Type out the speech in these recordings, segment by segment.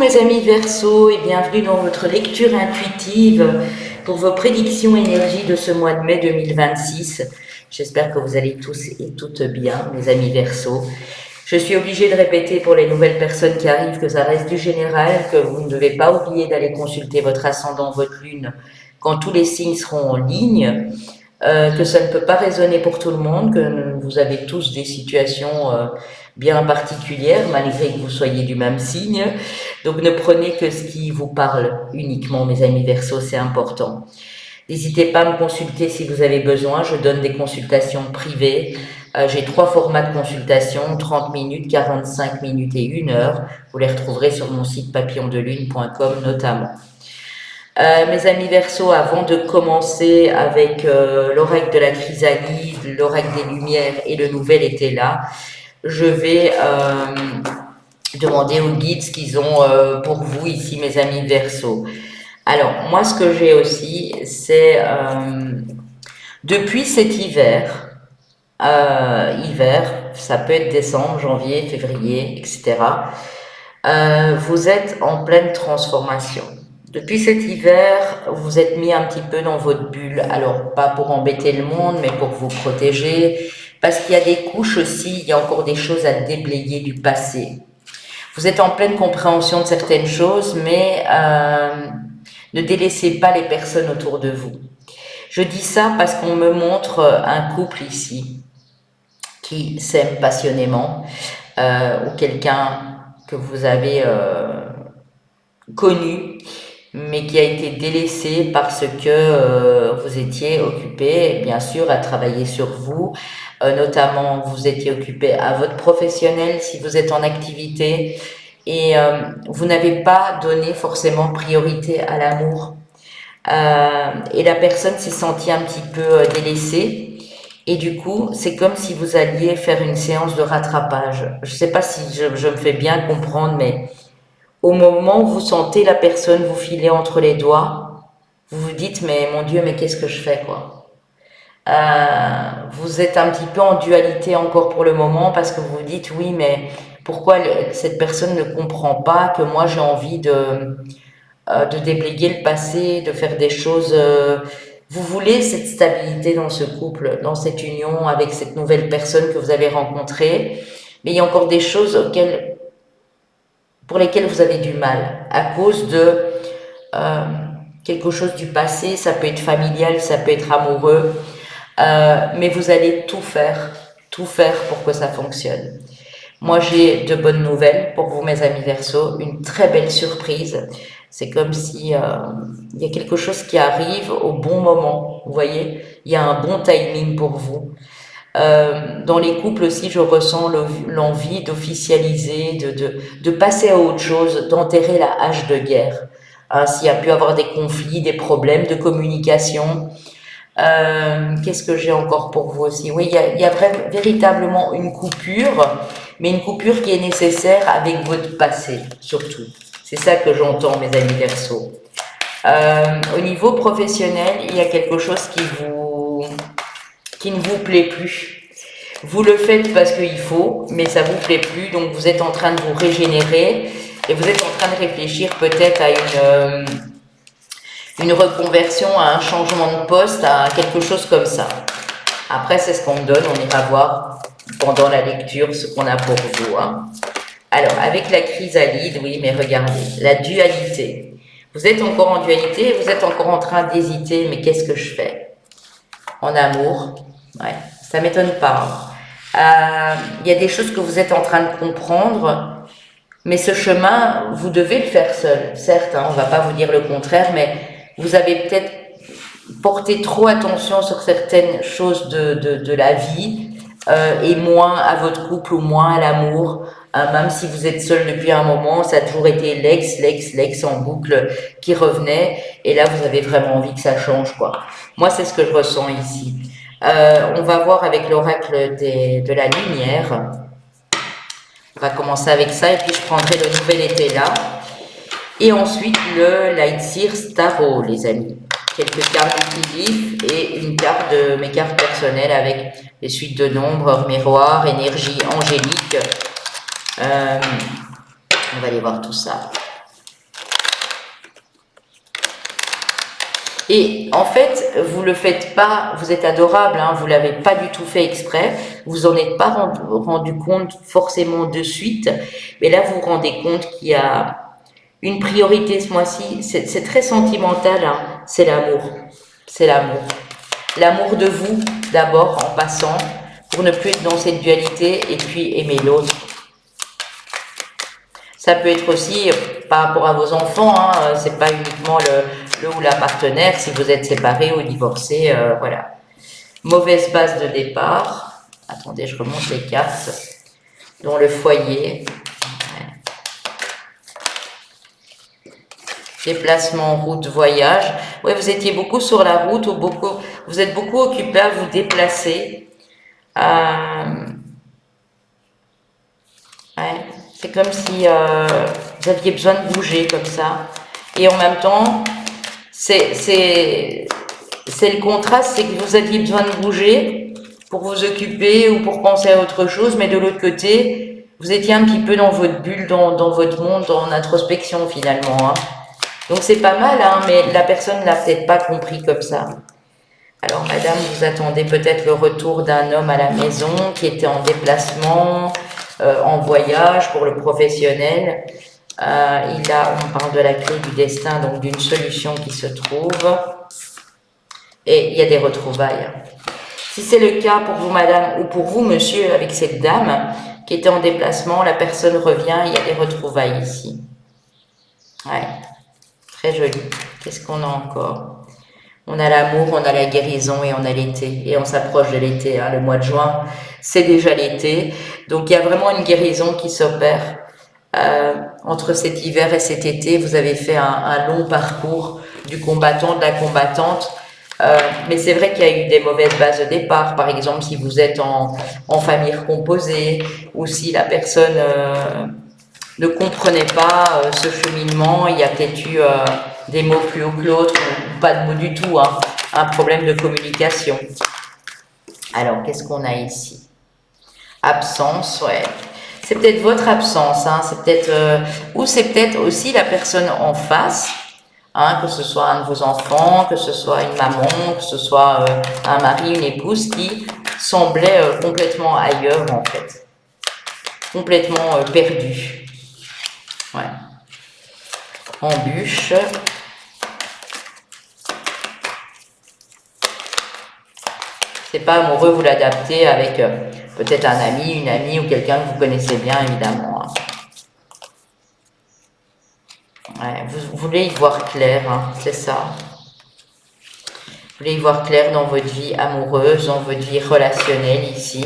mes amis Verseau et bienvenue dans votre lecture intuitive pour vos prédictions énergie de ce mois de mai 2026. J'espère que vous allez tous et toutes bien, mes amis Verseau. Je suis obligée de répéter pour les nouvelles personnes qui arrivent que ça reste du général, que vous ne devez pas oublier d'aller consulter votre ascendant, votre lune, quand tous les signes seront en ligne, que ça ne peut pas résonner pour tout le monde, que vous avez tous des situations bien particulières, malgré que vous soyez du même signe. Donc ne prenez que ce qui vous parle uniquement, mes amis Verseau, c'est important. N'hésitez pas à me consulter si vous avez besoin, je donne des consultations privées. J'ai 3 formats de consultation, 30 minutes, 45 minutes et 1 heure. Vous les retrouverez sur mon site papillondelune.com notamment. Mes amis Verseau, avant de commencer avec l'oracle de la chrysalide, l'oracle des lumières et le nouvel été là, je vais demander aux guides ce qu'ils ont pour vous ici, mes amis Verseau. Alors, moi, ce que j'ai aussi, c'est depuis cet hiver, ça peut être décembre, janvier, février, etc., vous êtes en pleine transformation. Depuis cet hiver, vous êtes mis un petit peu dans votre bulle. Alors, pas pour embêter le monde, mais pour vous protéger. Parce qu'il y a des couches aussi, il y a encore des choses à déblayer du passé. Vous êtes en pleine compréhension de certaines choses, mais ne délaissez pas les personnes autour de vous. Je dis ça parce qu'on me montre un couple ici qui s'aime passionnément, ou quelqu'un que vous avez connu, mais qui a été délaissé parce que vous étiez occupé, bien sûr, à travailler sur vous, notamment vous étiez occupé à votre professionnel si vous êtes en activité, et vous n'avez pas donné forcément priorité à l'amour. Et la personne s'est sentie un petit peu délaissée. Et du coup, c'est comme si vous alliez faire une séance de rattrapage. Je ne sais pas si je me fais bien comprendre, mais au moment où vous sentez la personne vous filer entre les doigts, vous vous dites, mais mon Dieu, mais qu'est-ce que je fais, quoi. Vous êtes un petit peu en dualité encore pour le moment parce que vous vous dites, oui, mais pourquoi cette personne ne comprend pas que moi j'ai envie de déblayer le passé, de faire des choses. Vous voulez cette stabilité dans ce couple, dans cette union avec cette nouvelle personne que vous avez rencontrée, mais il y a encore des choses pour lesquelles vous avez du mal à cause de quelque chose du passé. Ça peut être familial, ça peut être amoureux, mais vous allez tout faire pour que ça fonctionne. Moi, j'ai de bonnes nouvelles pour vous, mes amis Verseau, une très belle surprise. C'est comme si il y a quelque chose qui arrive au bon moment. Vous voyez, il y a un bon timing pour vous. Dans les couples aussi, je ressens l'envie d'officialiser, de passer à autre chose, d'enterrer la hache de guerre. S'il y a pu avoir des conflits, des problèmes de communication. Qu'est-ce que j'ai encore pour vous aussi? Oui, il y a véritablement une coupure, mais une coupure qui est nécessaire avec votre passé, surtout. C'est ça que j'entends, mes amis Verseau. Au niveau professionnel, il y a quelque chose qui ne vous plaît plus. Vous le faites parce qu'il faut, mais ça vous plaît plus, donc vous êtes en train de vous régénérer et vous êtes en train de réfléchir peut-être à une reconversion, à un changement de poste, à quelque chose comme ça. Après, c'est ce qu'on me donne, on ira voir pendant la lecture ce qu'on a pour vous. Hein. Alors, avec la chrysalide, oui, mais regardez, la dualité. Vous êtes encore en dualité, vous êtes encore en train d'hésiter, mais qu'est-ce que je fais? En amour, ouais, ça m'étonne pas. Il y a des choses que vous êtes en train de comprendre, mais ce chemin, vous devez le faire seul. Certes, hein, on va pas vous dire le contraire, mais vous avez peut-être porté trop attention sur certaines choses de la vie et moins à votre couple ou moins à l'amour. Même si vous êtes seul depuis un moment, ça a toujours été l'ex en boucle qui revenait. Et là, vous avez vraiment envie que ça change, quoi. Moi, c'est ce que je ressens ici. On va voir avec l'oracle de la lumière. On va commencer avec ça et puis je prendrai le nouvel été là. Et ensuite, le Light Seer Tarot, les amis. Quelques cartes décisives et une carte de mes cartes personnelles avec les suites de nombres, heure miroir, énergie angélique. On va aller voir tout ça. Et en fait, vous le faites pas, vous êtes adorable, hein, vous l'avez pas du tout fait exprès, vous en êtes pas rendu compte forcément de suite, mais là vous vous rendez compte qu'il y a une priorité ce mois-ci, c'est très sentimental, hein, c'est l'amour, c'est l'amour. L'amour de vous d'abord en passant, pour ne plus être dans cette dualité et puis aimer l'autre. Ça peut être aussi par rapport à vos enfants, hein, c'est pas uniquement le ou la partenaire, si vous êtes séparés ou divorcés, voilà. Mauvaise base de départ. Attendez, je remonte les cartes. Dans le foyer. Déplacement, route, voyage. Oui, vous étiez beaucoup sur la route ou vous êtes beaucoup occupé à vous déplacer. Ouais, c'est comme si vous aviez besoin de bouger comme ça. Et en même temps, c'est le contraste, c'est que vous aviez besoin de bouger pour vous occuper ou pour penser à autre chose, mais de l'autre côté, vous étiez un petit peu dans votre bulle, dans votre monde, en introspection finalement. Hein. Donc c'est pas mal, hein, mais la personne ne l'a peut-être pas compris comme ça. Alors madame, vous attendez peut-être le retour d'un homme à la maison qui était en déplacement, en voyage pour le professionnel. On parle de la clé du destin, donc d'une solution qui se trouve. Et il y a des retrouvailles. Si c'est le cas pour vous madame ou pour vous monsieur avec cette dame qui était en déplacement, la personne revient, il y a des retrouvailles ici. Ouais, très joli. Qu'est-ce qu'on a encore? On a l'amour, on a la guérison et on a l'été. Et on s'approche de l'été. Hein. Le mois de juin, c'est déjà l'été. Donc il y a vraiment une guérison qui s'opère. Entre cet hiver et cet été, vous avez fait un long parcours du combattant, de la combattante. Mais c'est vrai qu'il y a eu des mauvaises bases de départ. Par exemple, si vous êtes en famille recomposée ou si la personne ne comprenait pas ce cheminement, il y a peut-être eu des mots plus haut que l'autre ou pas de mots du tout, hein, un problème de communication. Alors, qu'est-ce qu'on a ici? Absence, ouais. C'est peut-être votre absence, hein, c'est peut-être ou c'est peut-être aussi la personne en face, hein, que ce soit un de vos enfants, que ce soit une maman, que ce soit un mari, une épouse qui semblait complètement ailleurs en fait, complètement perdu. Ouais. Embûche. C'est pas amoureux, vous l'adaptez avec peut-être un ami, une amie ou quelqu'un que vous connaissez bien, évidemment. Hein. Ouais, vous voulez y voir clair, hein, c'est ça. Vous voulez y voir clair dans votre vie amoureuse, dans votre vie relationnelle ici.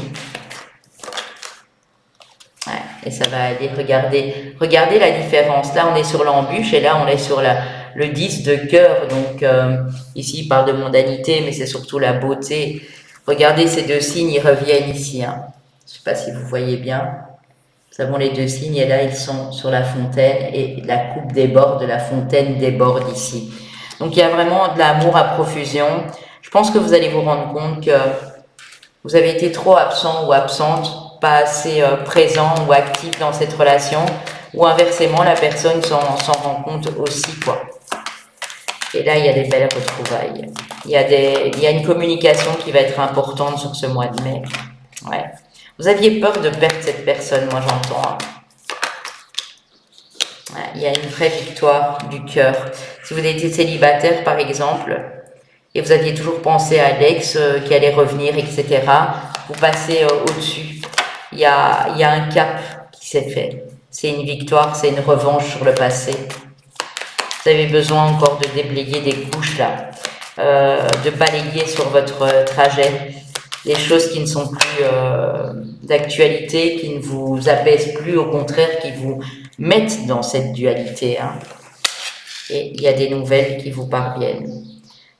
Ouais, et ça va aller, regardez la différence. Là, on est sur l'embûche et là, on est sur le 10 de cœur. Donc, ici, il parle de mondanité, mais c'est surtout la beauté. Regardez ces deux signes, ils reviennent ici. Hein. Je ne sais pas si vous voyez bien. Nous avons les deux signes et là, ils sont sur la fontaine et la coupe déborde, la fontaine déborde ici. Donc, il y a vraiment de l'amour à profusion. Je pense que vous allez vous rendre compte que vous avez été trop absent ou absente, pas assez présent ou actif dans cette relation, ou inversement, la personne s'en rend compte aussi, quoi. Et là, il y a des belles retrouvailles. Il y a une communication qui va être importante sur ce mois de mai. Ouais. Vous aviez peur de perdre cette personne, moi j'entends. Hein. Ouais, il y a une vraie victoire du cœur. Si vous étiez célibataire, par exemple, et vous aviez toujours pensé à l'ex qui allait revenir, etc., vous passez au-dessus. Il y a un cap qui s'est fait. C'est une victoire, c'est une revanche sur le passé. Vous avez besoin encore de déblayer des couches là, de balayer sur votre trajet les choses qui ne sont plus d'actualité, qui ne vous apaisent plus, au contraire, qui vous mettent dans cette dualité. Hein. Et il y a des nouvelles qui vous parviennent.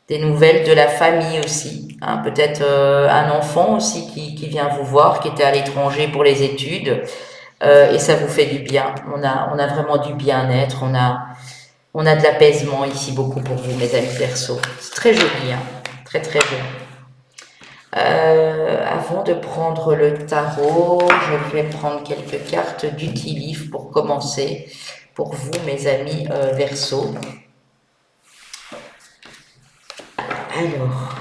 Des nouvelles de la famille aussi. Hein. Peut-être un enfant aussi qui vient vous voir, qui était à l'étranger pour les études. Et ça vous fait du bien. On a vraiment du bien-être. On a de l'apaisement ici, beaucoup pour vous, mes amis Verseaux. C'est très joli, hein. Très très joli. Avant de prendre le tarot, je vais prendre quelques cartes d'utilif pour commencer, pour vous, mes amis Verseaux. Alors,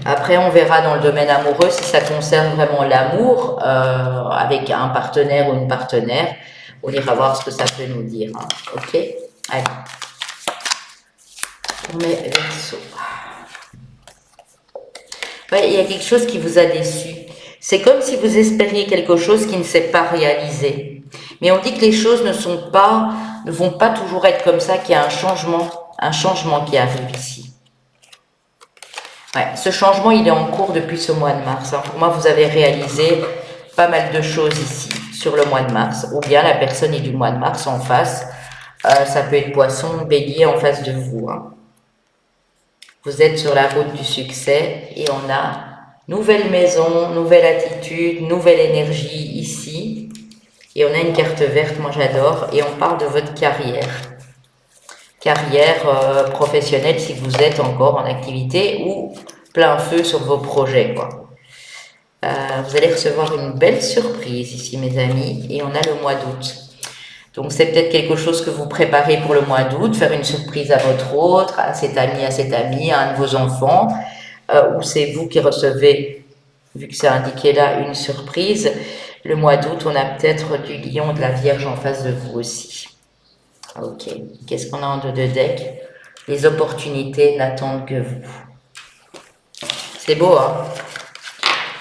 après, on verra dans le domaine amoureux si ça concerne vraiment l'amour avec un partenaire ou une partenaire. On ira voir ce que ça peut nous dire. Hein. Ok? Allez. On met Verseau. Ouais, il y a quelque chose qui vous a déçu. C'est comme si vous espériez quelque chose qui ne s'est pas réalisé. Mais on dit que les choses ne vont pas toujours être comme ça, qu'il y a un changement qui arrive ici. Ouais, ce changement, il est en cours depuis ce mois de mars. Hein. Pour moi, vous avez réalisé pas mal de choses ici sur le mois de mars, ou bien la personne est du mois de mars en face. Ça peut être Poisson, Bélier en face de vous. Hein. Vous êtes sur la route du succès et on a nouvelle maison, nouvelle attitude, nouvelle énergie ici. Et on a une carte verte, moi j'adore, et on parle de votre carrière. Carrière professionnelle si vous êtes encore en activité ou plein feu sur vos projets, quoi. Vous allez recevoir une belle surprise ici, mes amis, et on a le mois d'août. Donc, c'est peut-être quelque chose que vous préparez pour le mois d'août, faire une surprise à votre autre, à cet ami, à un de vos enfants, ou c'est vous qui recevez, vu que c'est indiqué là, une surprise. Le mois d'août, on a peut-être du lion, de la vierge en face de vous aussi. Ok, qu'est-ce qu'on a en deux de deck? Les opportunités n'attendent que vous. C'est beau, hein?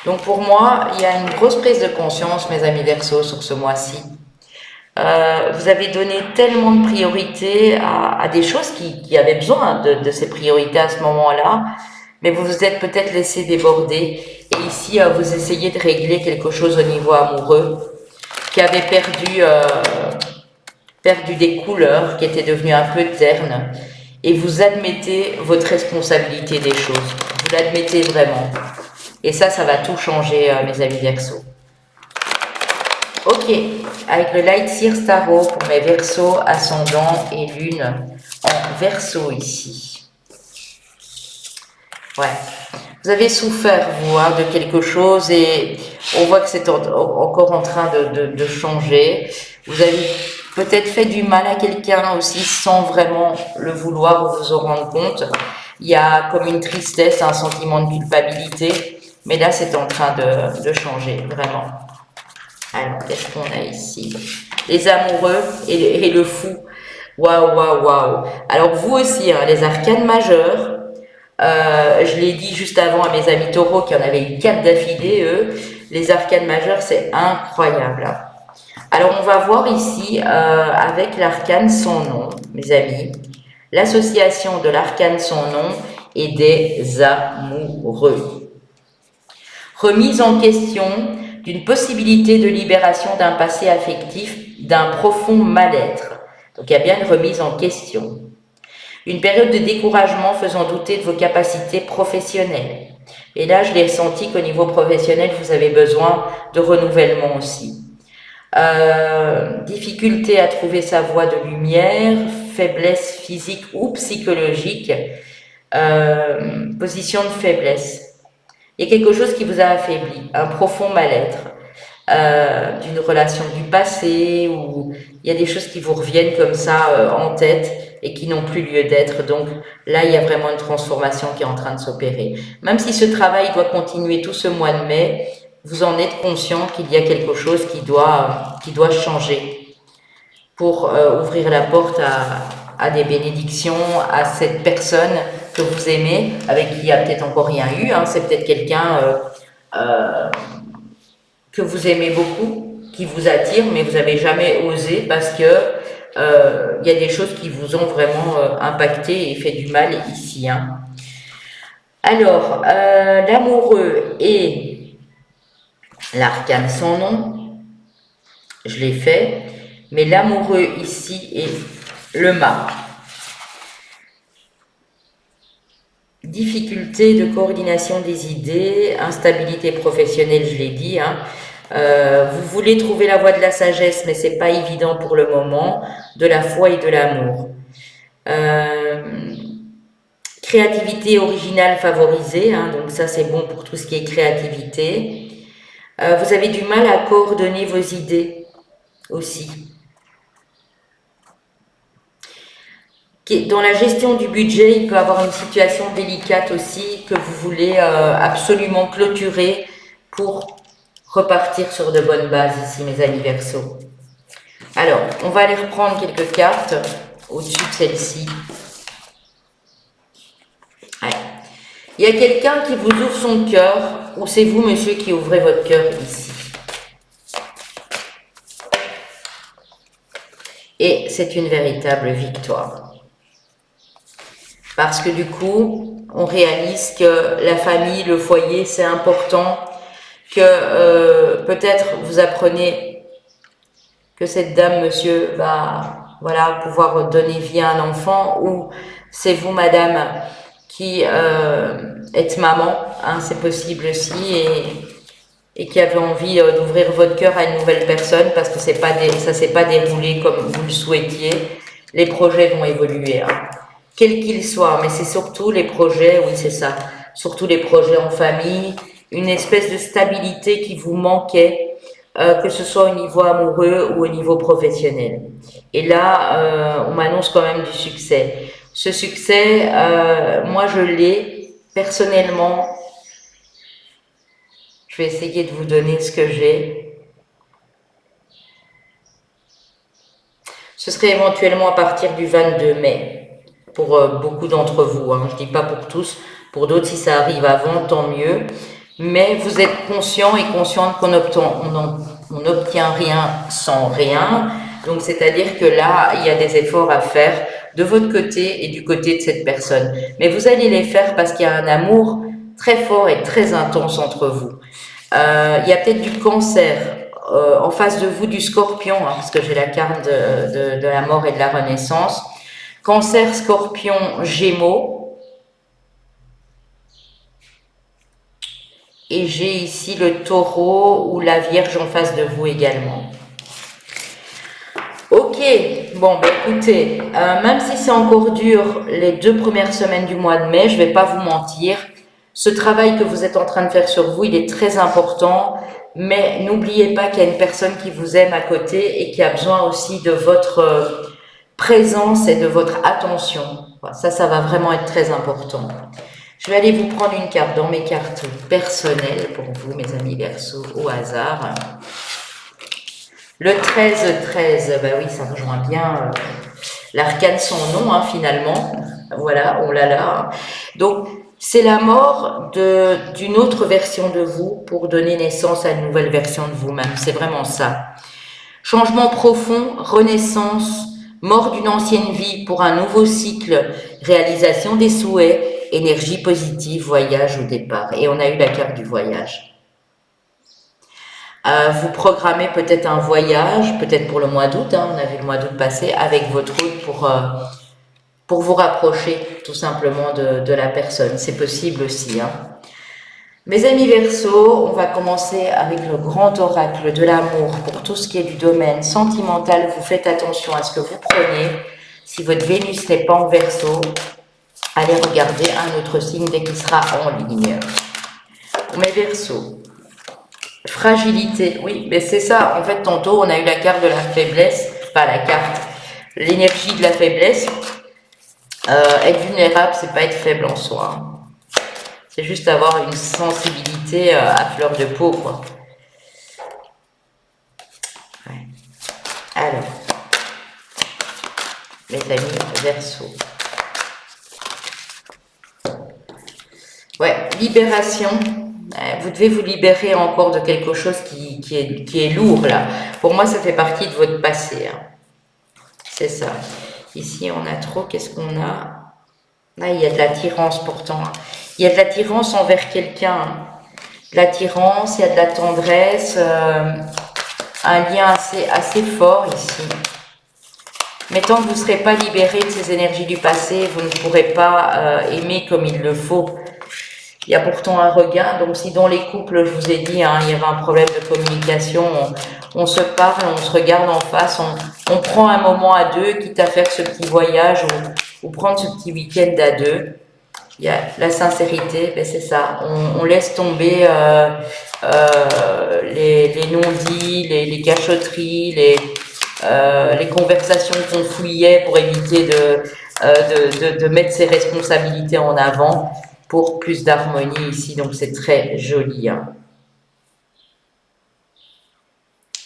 Donc pour moi, il y a une grosse prise de conscience, mes amis Verseau, sur ce mois-ci. Vous avez donné tellement de priorité à des choses qui avaient besoin de ces priorités à ce moment-là, mais vous vous êtes peut-être laissé déborder. Et ici, vous essayez de régler quelque chose au niveau amoureux, qui avait perdu des couleurs, qui était devenu un peu terne, et vous admettez votre responsabilité des choses. Vous l'admettez vraiment. Et ça va tout changer, mes amis Verseau. Ok, avec le Light Seer Tarot pour mes Verseaux, ascendant et lune en Verseau ici. Ouais, vous avez souffert, vous, hein, de quelque chose et on voit que c'est encore en train de changer. Vous avez peut-être fait du mal à quelqu'un aussi sans vraiment le vouloir ou vous en rendre compte. Il y a comme une tristesse, un sentiment de culpabilité, mais là c'est en train de changer, vraiment. Alors, qu'est-ce qu'on a ici? Les amoureux et le fou. Waouh, waouh, waouh. Alors, vous aussi, hein, les arcanes majeures. Je l'ai dit juste avant à mes amis taureaux qui en avaient eu 4 d'affilée, eux. Les arcanes majeures, c'est incroyable. Hein. Alors, on va voir ici, avec l'arcane son nom, mes amis, l'association de l'arcane son nom et des amoureux. Remise en question d'une possibilité de libération d'un passé affectif, d'un profond mal-être. Donc il y a bien une remise en question. Une période de découragement faisant douter de vos capacités professionnelles. Et là, je l'ai senti qu'au niveau professionnel, vous avez besoin de renouvellement aussi. Difficulté à trouver sa voie de lumière, faiblesse physique ou psychologique, position de faiblesse. Il y a quelque chose qui vous a affaibli, un profond mal-être d'une relation du passé, ou il y a des choses qui vous reviennent comme ça en tête et qui n'ont plus lieu d'être. Donc là, il y a vraiment une transformation qui est en train de s'opérer. Même si ce travail doit continuer tout ce mois de mai, vous en êtes conscient qu'il y a quelque chose qui doit changer pour ouvrir la porte à des bénédictions, à cette personne que vous aimez, avec qui il n'y a peut-être encore rien eu, hein, c'est peut-être quelqu'un que vous aimez beaucoup, qui vous attire, mais vous n'avez jamais osé parce que il y a des choses qui vous ont vraiment impacté et fait du mal ici. Hein. Alors, l'amoureux et l'arcane sans nom, je l'ai fait, mais l'amoureux ici est le mât. Difficulté de coordination des idées, instabilité professionnelle, je l'ai dit. Hein. Vous voulez trouver la voie de la sagesse, mais c'est pas évident pour le moment, de la foi et de l'amour. Créativité originale favorisée, hein, donc ça c'est bon pour tout ce qui est créativité. Vous avez du mal à coordonner vos idées aussi. Dans la gestion du budget, il peut y avoir une situation délicate aussi que vous voulez absolument clôturer pour repartir sur de bonnes bases ici, mes amis Verseau. Alors, on va aller reprendre quelques cartes au-dessus de celle-ci. Ouais. Il y a quelqu'un qui vous ouvre son cœur, ou c'est vous, monsieur, qui ouvrez votre cœur ici. Et c'est une véritable victoire. Parce que du coup, on réalise que la famille, le foyer, c'est important, que peut-être vous apprenez que cette dame, monsieur, va voilà, pouvoir donner vie à un enfant, ou c'est vous, madame, qui êtes maman, hein, c'est possible aussi, et qui avez envie d'ouvrir votre cœur à une nouvelle personne parce que ça ne s'est pas déroulé comme vous le souhaitiez. Les projets vont évoluer, hein, quels qu'ils soient, mais c'est surtout les projets, oui c'est ça, surtout les projets en famille, une espèce de stabilité qui vous manquait, que ce soit au niveau amoureux ou au niveau professionnel. Et là, on m'annonce quand même du succès. Ce succès, moi je l'ai personnellement. Je vais essayer de vous donner ce que j'ai. Ce serait éventuellement à partir du 22 mai, pour beaucoup d'entre vous, hein. Je ne dis pas pour tous, pour d'autres si ça arrive avant, tant mieux. Mais vous êtes conscient et consciente qu'on n'obtient rien sans rien. Donc c'est-à-dire que là, il y a des efforts à faire de votre côté et du côté de cette personne. Mais vous allez les faire parce qu'il y a un amour très fort et très intense entre vous. Il y a peut-être du cancer en face de vous, du scorpion, hein, parce que j'ai la carte de la mort et de la renaissance. Cancer, scorpion, gémeaux. Et j'ai ici le taureau ou la vierge en face de vous également. Ok, bon, bah, écoutez, même si c'est encore dur les 2 premières semaines du mois de mai, je ne vais pas vous mentir, ce travail que vous êtes en train de faire sur vous, il est très important, mais n'oubliez pas qu'il y a une personne qui vous aime à côté et qui a besoin aussi de votre présence et de votre attention. Ça va vraiment être très important. Je vais aller vous prendre une carte dans mes cartes personnelles pour vous, mes amis Verseau, au hasard. Le 13-13, bah oui, ça rejoint bien l'arcane son nom, hein, finalement. Voilà, oh là là. Donc, c'est la mort d'une autre version de vous pour donner naissance à une nouvelle version de vous-même. C'est vraiment ça. Changement profond, renaissance, mort d'une ancienne vie pour un nouveau cycle, réalisation des souhaits, énergie positive, voyage au départ. Et on a eu la carte du voyage. Vous programmez peut-être un voyage, peut-être pour le mois d'août, hein, on a vu le mois d'août passer, avec votre route pour vous rapprocher tout simplement de la personne. C'est possible aussi. Hein. Mes amis Verseau, on va commencer avec le grand oracle de l'amour pour tout ce qui est du domaine sentimental. Vous faites attention à ce que vous prenez. Si votre Vénus n'est pas en Verseau, allez regarder un autre signe dès qu'il sera en ligne. Mes Verseaux. Fragilité, oui, mais c'est ça. En fait, tantôt, on a eu la carte de la faiblesse, pas la carte, l'énergie de la faiblesse. Être vulnérable, c'est pas être faible en soi. Hein. C'est juste avoir une sensibilité à fleur de peau, quoi. Ouais. Alors, mes amis Verseau. Ouais, libération. Vous devez vous libérer encore de quelque chose qui est lourd, là. Pour moi, ça fait partie de votre passé. Hein. C'est ça. Ici, on a trop. Qu'est-ce qu'on a? Là, il y a de l'attirance pourtant. Il y a de l'attirance envers quelqu'un. De l'attirance, il y a de la tendresse. Un lien assez fort ici. Mais tant que vous ne serez pas libéré de ces énergies du passé, vous ne pourrez pas aimer comme il le faut. Il y a pourtant un regain, donc si dans les couples, je vous ai dit, hein, il y avait un problème de communication, on se parle, on se regarde en face, on prend un moment à deux, quitte à faire ce petit voyage ou prendre ce petit week-end à deux. Il y a la sincérité, ben c'est ça, on laisse tomber les non-dits, les cachotteries, les conversations qu'on fouillait pour éviter de mettre ses responsabilités en avant pour plus d'harmonie ici. Donc c'est très joli. Hein.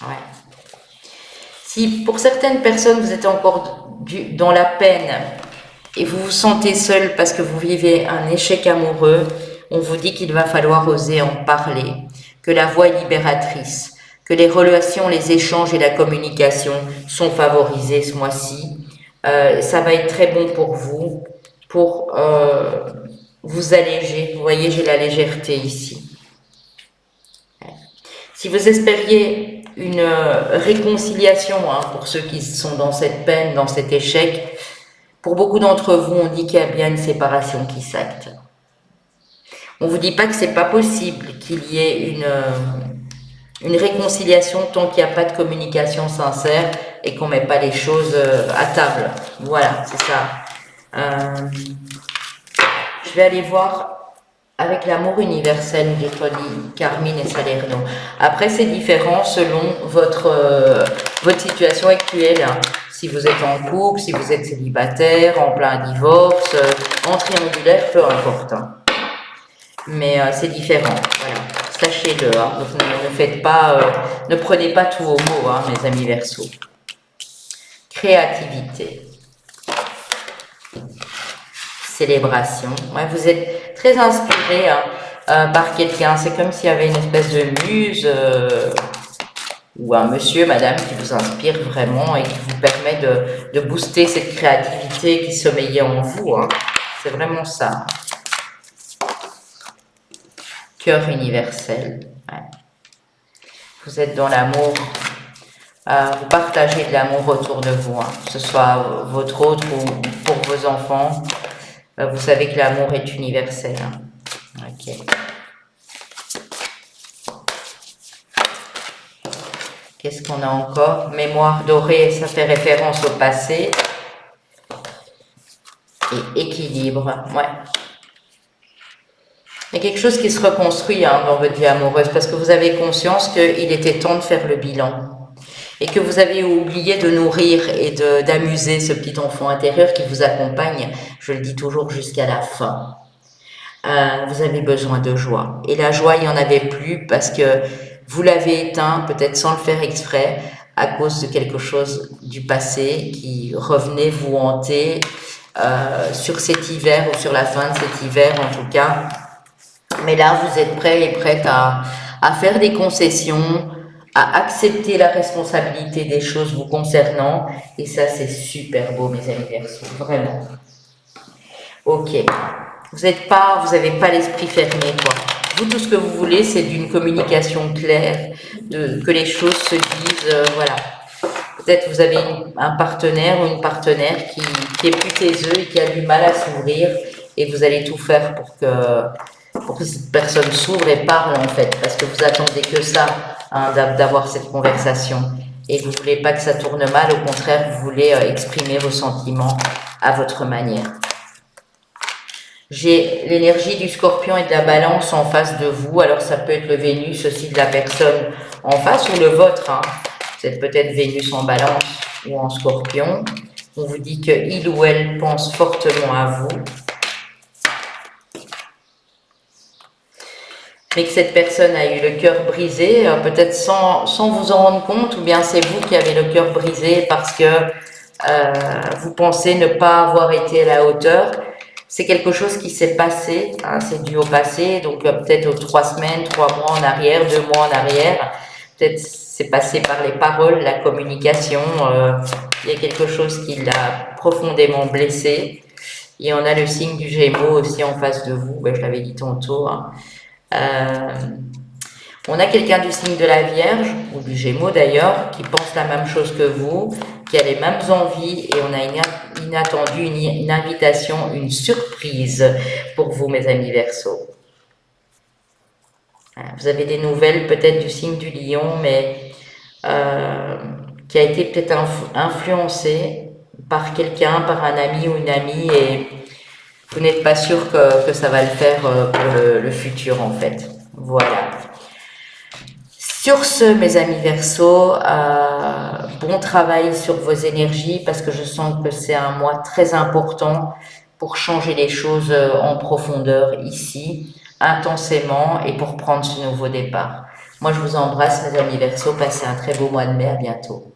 Ouais. Si pour certaines personnes vous êtes encore dans la peine et vous vous sentez seul parce que vous vivez un échec amoureux, on vous dit qu'il va falloir oser en parler, que la voie est libératrice, que les relations, les échanges et la communication sont favorisés ce mois-ci. Ça va être très bon pour vous, pour vous alléger. Vous voyez, j'ai la légèreté ici. Si vous espériez une réconciliation, hein, pour ceux qui sont dans cette peine, dans cet échec, pour beaucoup d'entre vous, on dit qu'il y a bien une séparation qui s'acte. On vous dit pas que c'est pas possible qu'il y ait une réconciliation tant qu'il n'y a pas de communication sincère et qu'on met pas les choses à table. Voilà, c'est ça. Je vais aller voir avec l'amour universel de Tony, Carmine et Salerno. Après, c'est différent selon votre situation actuelle. Hein. Si vous êtes en couple, si vous êtes célibataire, en plein divorce, en triangulaire, peu importe. Hein. Mais c'est différent, voilà. Sachez-le, hein. Donc, ne faites pas, ne prenez pas tout au mot, hein, mes amis Verseaux. Créativité. Célébration. Ouais, vous êtes très inspiré hein, par quelqu'un. C'est comme s'il y avait une espèce de muse ou un monsieur, madame qui vous inspire vraiment et qui vous permet de booster cette créativité qui sommeillait en vous. Hein. C'est vraiment ça. Cœur universel. Ouais. Vous êtes dans l'amour. Vous partagez de l'amour autour de vous, hein, que ce soit votre autre ou pour vos enfants. Vous savez que l'amour est universel. Hein. Ok. Qu'est-ce qu'on a encore? Mémoire dorée, ça fait référence au passé. Et équilibre, ouais. Il y a quelque chose qui se reconstruit hein, dans votre vie amoureuse parce que vous avez conscience qu'il était temps de faire le bilan. Et que vous avez oublié de nourrir et d'amuser ce petit enfant intérieur qui vous accompagne, je le dis toujours, jusqu'à la fin. Vous avez besoin de joie. Et la joie, il n'y en avait plus parce que vous l'avez éteint, peut-être sans le faire exprès, à cause de quelque chose du passé qui revenait vous hanter sur cet hiver ou sur la fin de cet hiver en tout cas. Mais là, vous êtes prêts et prêtes à faire des concessions, à accepter la responsabilité des choses vous concernant. Et ça, c'est super beau, mes amis Verseaux, vraiment. Ok. Vous n'avez pas l'esprit fermé, quoi. Vous, tout ce que vous voulez, c'est d'une communication claire, que les choses se disent, voilà. Peut-être vous avez un partenaire ou une partenaire qui est plus taiseux et qui a du mal à s'ouvrir et vous allez tout faire pour que cette personne s'ouvre et parle, en fait, parce que vous attendez que ça, hein, d'avoir cette conversation. Et vous ne voulez pas que ça tourne mal, au contraire, vous voulez exprimer vos sentiments à votre manière. J'ai l'énergie du Scorpion et de la Balance en face de vous, alors ça peut être le Vénus aussi de la personne en face ou le vôtre. Hein. Vous êtes peut-être Vénus en Balance ou en Scorpion. On vous dit qu'il ou elle pense fortement à vous. Mais que cette personne a eu le cœur brisé, peut-être sans vous en rendre compte, ou bien c'est vous qui avez le cœur brisé parce que vous pensez ne pas avoir été à la hauteur. C'est quelque chose qui s'est passé, hein, c'est dû au passé, donc peut-être aux 3 semaines, 3 mois en arrière, 2 mois en arrière. Peut-être c'est passé par les paroles, la communication. Il y a quelque chose qui l'a profondément blessé. Et on a le signe du Gémeaux aussi en face de vous, je l'avais dit tantôt. Hein. On a quelqu'un du signe de la Vierge, ou du Gémeaux d'ailleurs, qui pense la même chose que vous, qui a les mêmes envies, et on a une inattendue, une invitation, une surprise pour vous, mes amis Verseaux. Vous avez des nouvelles peut-être du signe du Lion, mais qui a été peut-être influencé par quelqu'un, par un ami ou une amie, et vous n'êtes pas sûr que ça va le faire pour le futur en fait. Voilà. Sur ce, mes amis Verseaux, bon travail sur vos énergies parce que je sens que c'est un mois très important pour changer les choses en profondeur ici, intensément et pour prendre ce nouveau départ. Moi, je vous embrasse, mes amis Verseaux. Passez un très beau mois de mai. À bientôt.